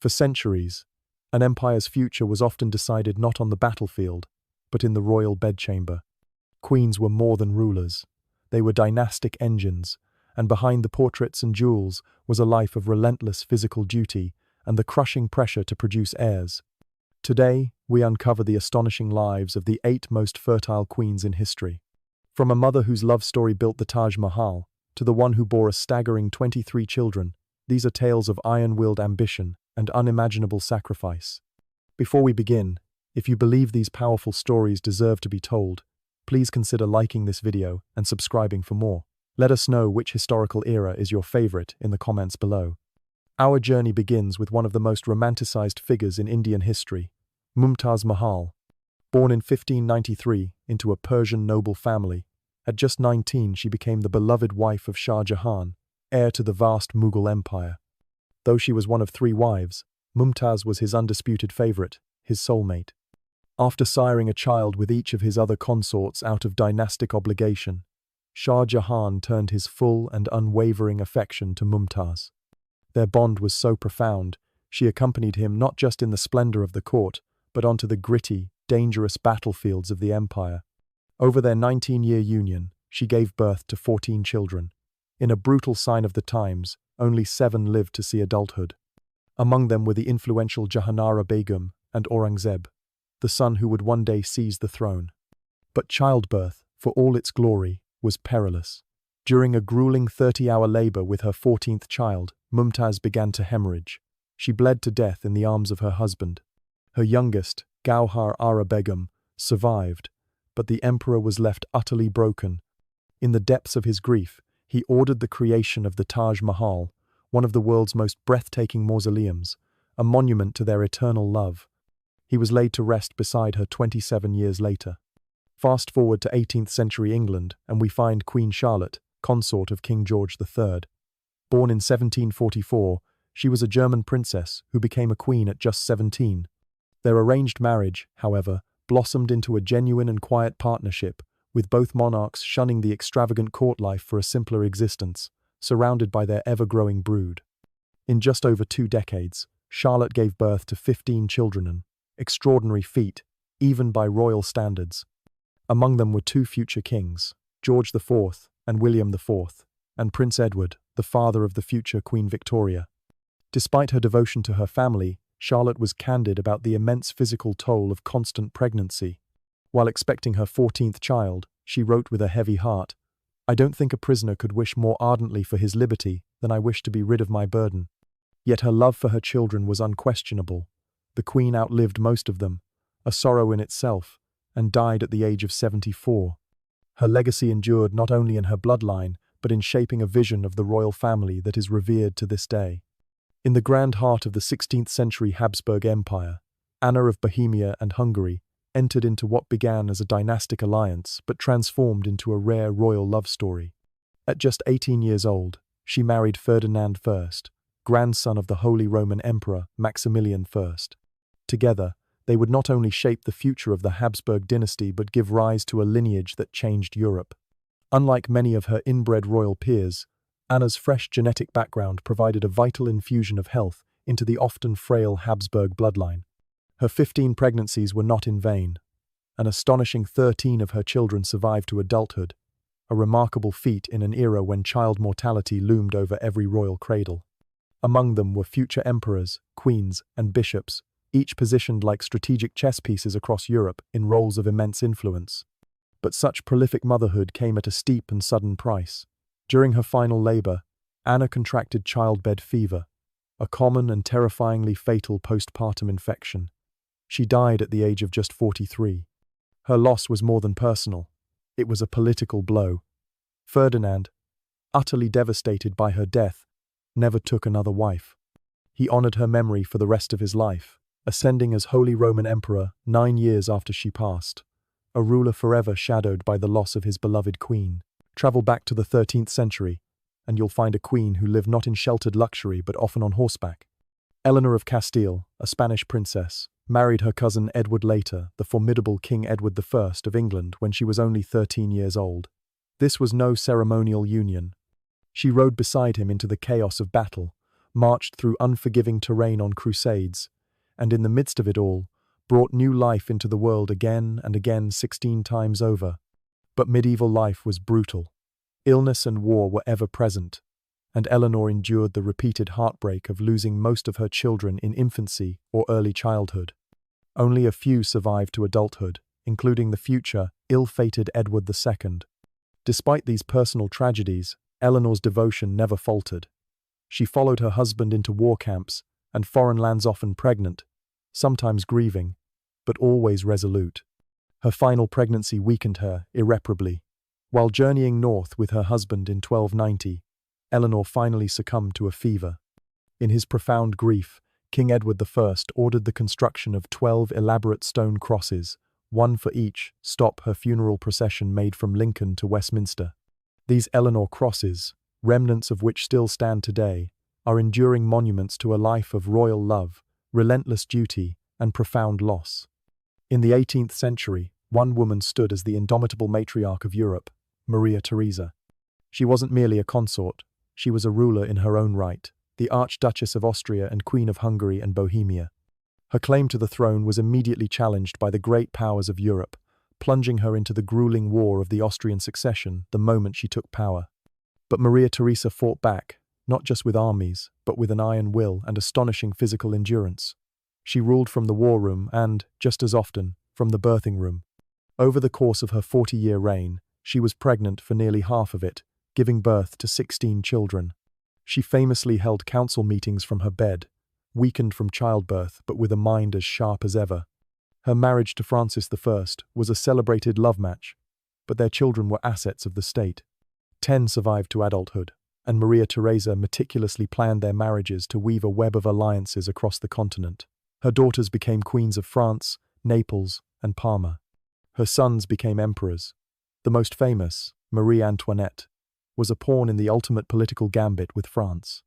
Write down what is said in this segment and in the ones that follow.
For centuries, an empire's future was often decided not on the battlefield, but in the royal bedchamber. Queens were more than rulers. They were dynastic engines, and behind the portraits and jewels was a life of relentless physical duty and the crushing pressure to produce heirs. Today, we uncover the astonishing lives of the 8 most fertile queens in history. From a mother whose love story built the Taj Mahal, to the one who bore a staggering 23 children, these are tales of iron-willed ambition and unimaginable sacrifice. Before we begin, if you believe these powerful stories deserve to be told, please consider liking this video and subscribing for more. Let us know which historical era is your favorite in the comments below. Our journey begins with one of the most romanticized figures in Indian history, Mumtaz Mahal. Born in 1593 into a Persian noble family, at just 19 she became the beloved wife of Shah Jahan, heir to the vast Mughal Empire. Though she was one of 3 wives, Mumtaz was his undisputed favorite, his soulmate. After siring a child with each of his other consorts out of dynastic obligation, Shah Jahan turned his full and unwavering affection to Mumtaz. Their bond was so profound, she accompanied him not just in the splendor of the court, but onto the gritty, dangerous battlefields of the empire. Over their 19-year union, she gave birth to 14 children. In a brutal sign of the times, only 7 lived to see adulthood. Among them were the influential Jahanara Begum and Aurangzeb, the son who would one day seize the throne. But childbirth, for all its glory, was perilous. During a grueling 30-hour labor with her 14th child, Mumtaz began to hemorrhage. She bled to death in the arms of her husband. Her youngest, Gauhar Ara Begum, survived, but the emperor was left utterly broken. In the depths of his grief, he ordered the creation of the Taj Mahal, one of the world's most breathtaking mausoleums, a monument to their eternal love. He was laid to rest beside her 27 years later. Fast forward to 18th century England, and we find Queen Charlotte, consort of King George III. Born in 1744, she was a German princess who became a queen at just 17. Their arranged marriage, however, blossomed into a genuine and quiet partnership, with both monarchs shunning the extravagant court life for a simpler existence, surrounded by their ever-growing brood. In just over 2 decades, Charlotte gave birth to 15 children, an extraordinary feat, even by royal standards. Among them were 2 future kings, George IV and William IV, and Prince Edward, the father of the future Queen Victoria. Despite her devotion to her family, Charlotte was candid about the immense physical toll of constant pregnancy. While expecting her 14th child, she wrote with a heavy heart, "I don't think a prisoner could wish more ardently for his liberty than I wish to be rid of my burden." Yet her love for her children was unquestionable. The queen outlived most of them, a sorrow in itself, and died at the age of 74. Her legacy endured not only in her bloodline, but in shaping a vision of the royal family that is revered to this day. In the grand heart of the 16th century Habsburg Empire, Anna of Bohemia and Hungary entered into what began as a dynastic alliance but transformed into a rare royal love story. At just 18 years old, she married Ferdinand I, grandson of the Holy Roman Emperor Maximilian I. Together, they would not only shape the future of the Habsburg dynasty but give rise to a lineage that changed Europe. Unlike many of her inbred royal peers, Anna's fresh genetic background provided a vital infusion of health into the often frail Habsburg bloodline. Her 15 pregnancies were not in vain. An astonishing 13 of her children survived to adulthood, a remarkable feat in an era when child mortality loomed over every royal cradle. Among them were future emperors, queens, and bishops, each positioned like strategic chess pieces across Europe in roles of immense influence. But such prolific motherhood came at a steep and sudden price. During her final labor, Anna contracted childbed fever, a common and terrifyingly fatal postpartum infection. She died at the age of just 43. Her loss was more than personal. It was a political blow. Ferdinand, utterly devastated by her death, never took another wife. He honored her memory for the rest of his life, ascending as Holy Roman Emperor 9 years after she passed, a ruler forever shadowed by the loss of his beloved queen. Travel back to the 13th century, and you'll find a queen who lived not in sheltered luxury but often on horseback. Eleanor of Castile, a Spanish princess, married her cousin Edward later, the formidable King Edward I of England, when she was only 13 years old. This was no ceremonial union. She rode beside him into the chaos of battle, marched through unforgiving terrain on crusades, and in the midst of it all, brought new life into the world again and again 16 times over. But medieval life was brutal. Illness and war were ever present, and Eleanor endured the repeated heartbreak of losing most of her children in infancy or early childhood. Only a few survived to adulthood, including the future, ill-fated Edward II. Despite these personal tragedies, Eleanor's devotion never faltered. She followed her husband into war camps and foreign lands, often pregnant, sometimes grieving, but always resolute. Her final pregnancy weakened her irreparably. While journeying north with her husband in 1290, Eleanor finally succumbed to a fever. In his profound grief, King Edward I ordered the construction of 12 elaborate stone crosses, one for each stop her funeral procession made from Lincoln to Westminster. These Eleanor crosses, remnants of which still stand today, are enduring monuments to a life of royal love, relentless duty, and profound loss. In the 18th century, one woman stood as the indomitable matriarch of Europe, Maria Theresa. She wasn't merely a consort, she was a ruler in her own right, the Archduchess of Austria and Queen of Hungary and Bohemia. Her claim to the throne was immediately challenged by the great powers of Europe, plunging her into the grueling war of the Austrian succession the moment she took power. But Maria Theresa fought back, not just with armies, but with an iron will and astonishing physical endurance. She ruled from the war room and, just as often, from the birthing room. Over the course of her 40-year reign, she was pregnant for nearly half of it, giving birth to 16 children. She famously held council meetings from her bed, weakened from childbirth but with a mind as sharp as ever. Her marriage to Francis I was a celebrated love match, but their children were assets of the state. 10 survived to adulthood, and Maria Theresa meticulously planned their marriages to weave a web of alliances across the continent. Her daughters became queens of France, Naples, and Parma. Her sons became emperors. The most famous, Marie Antoinette, was a pawn in the ultimate political gambit with France.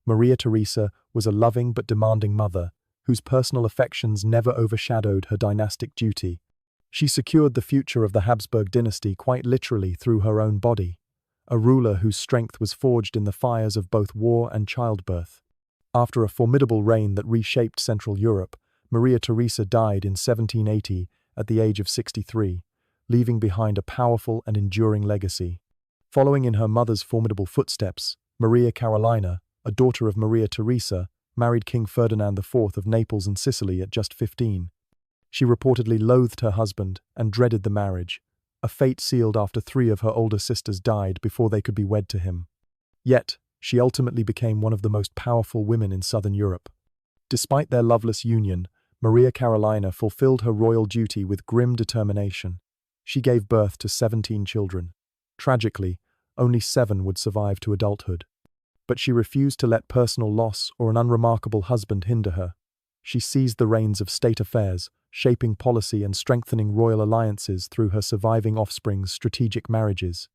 Maria Theresa was a loving but demanding mother, whose personal affections never overshadowed her dynastic duty. She secured the future of the Habsburg dynasty quite literally through her own body, a ruler whose strength was forged in the fires of both war and childbirth. After a formidable reign that reshaped Central Europe, Maria Theresa died in 1780 at the age of 63, leaving behind a powerful and enduring legacy. Following in her mother's formidable footsteps, Maria Carolina, a daughter of Maria Theresa, married King Ferdinand IV of Naples and Sicily at just 15. She reportedly loathed her husband and dreaded the marriage, a fate sealed after 3 of her older sisters died before they could be wed to him. Yet, she ultimately became one of the most powerful women in southern Europe. Despite their loveless union, Maria Carolina fulfilled her royal duty with grim determination. She gave birth to 17 children. Tragically, only 7 would survive to adulthood. But she refused to let personal loss or an unremarkable husband hinder her. She seized the reins of state affairs, shaping policy and strengthening royal alliances through her surviving offspring's strategic marriages.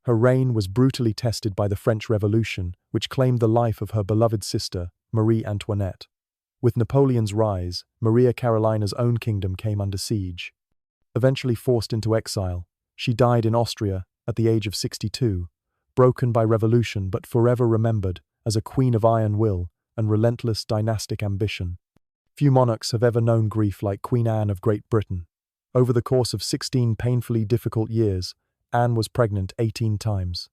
Her reign was brutally tested by the French Revolution, which claimed the life of her beloved sister, Marie Antoinette. With Napoleon's rise, Maria Carolina's own kingdom came under siege. Eventually forced into exile, she died in Austria at the age of 62, broken by revolution but forever remembered as a queen of iron will and relentless dynastic ambition. Few monarchs have ever known grief like Queen Anne of Great Britain. Over the course of 16 painfully difficult years, Anne was pregnant 18 times.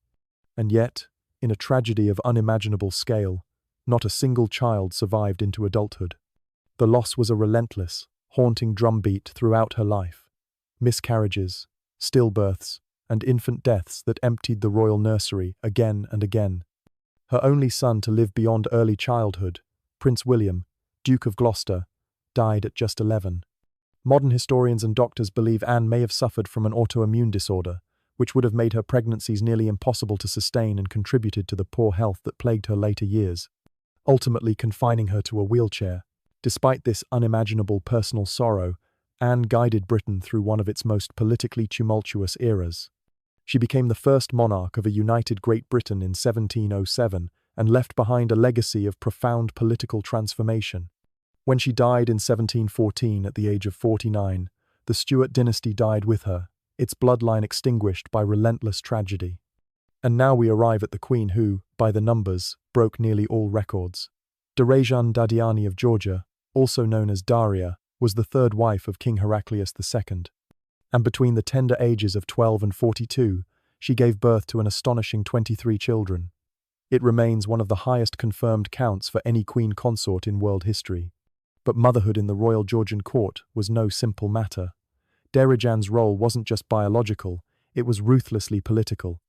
And yet, in a tragedy of unimaginable scale, not a single child survived into adulthood. The loss was a relentless, haunting drumbeat throughout her life. Miscarriages, stillbirths, and infant deaths that emptied the royal nursery again and again. Her only son to live beyond early childhood, Prince William, Duke of Gloucester, died at just 11. Modern historians and doctors believe Anne may have suffered from an autoimmune disorder, which would have made her pregnancies nearly impossible to sustain and contributed to the poor health that plagued her later years, ultimately confining her to a wheelchair. Despite this unimaginable personal sorrow, Anne guided Britain through one of its most politically tumultuous eras. She became the first monarch of a united Great Britain in 1707 and left behind a legacy of profound political transformation. When she died in 1714 at the age of 49, the Stuart dynasty died with her, its bloodline extinguished by relentless tragedy. And now we arrive at the queen who, by the numbers, broke nearly all records. Darajan Dadiani of Georgia, also known as Daria, was the third wife of King Heraclius II. And between the tender ages of 12 and 42, she gave birth to an astonishing 23 children. It remains one of the highest confirmed counts for any queen consort in world history. But motherhood in the royal Georgian court was no simple matter. Darajan's role wasn't just biological, it was ruthlessly political.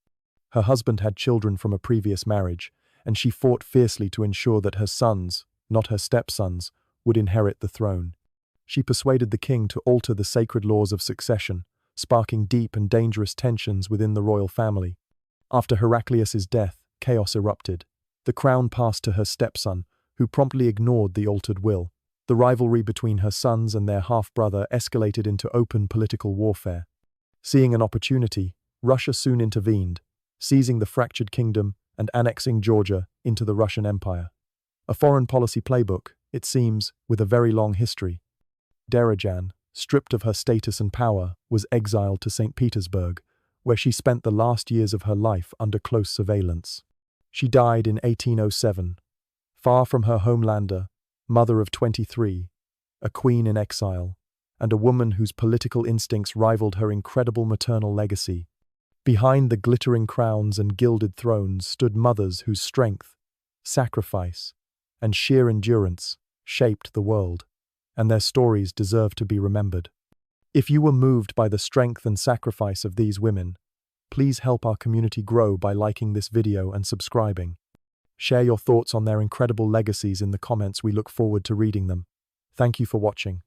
Her husband had children from a previous marriage, and she fought fiercely to ensure that her sons, not her stepsons, would inherit the throne. She persuaded the king to alter the sacred laws of succession, sparking deep and dangerous tensions within the royal family. After Heraclius's death, chaos erupted. The crown passed to her stepson, who promptly ignored the altered will. The rivalry between her sons and their half-brother escalated into open political warfare. Seeing an opportunity, Russia soon intervened, seizing the fractured kingdom and annexing Georgia into the Russian Empire. A foreign policy playbook, it seems, with a very long history. Darajan, stripped of her status and power, was exiled to St. Petersburg, where she spent the last years of her life under close surveillance. She died in 1807, far from her homelander, mother of 23, a queen in exile, and a woman whose political instincts rivaled her incredible maternal legacy. Behind the glittering crowns and gilded thrones stood mothers whose strength, sacrifice, and sheer endurance shaped the world, and their stories deserve to be remembered. If you were moved by the strength and sacrifice of these women, please help our community grow by liking this video and subscribing. Share your thoughts on their incredible legacies in the comments. We look forward to reading them. Thank you for watching.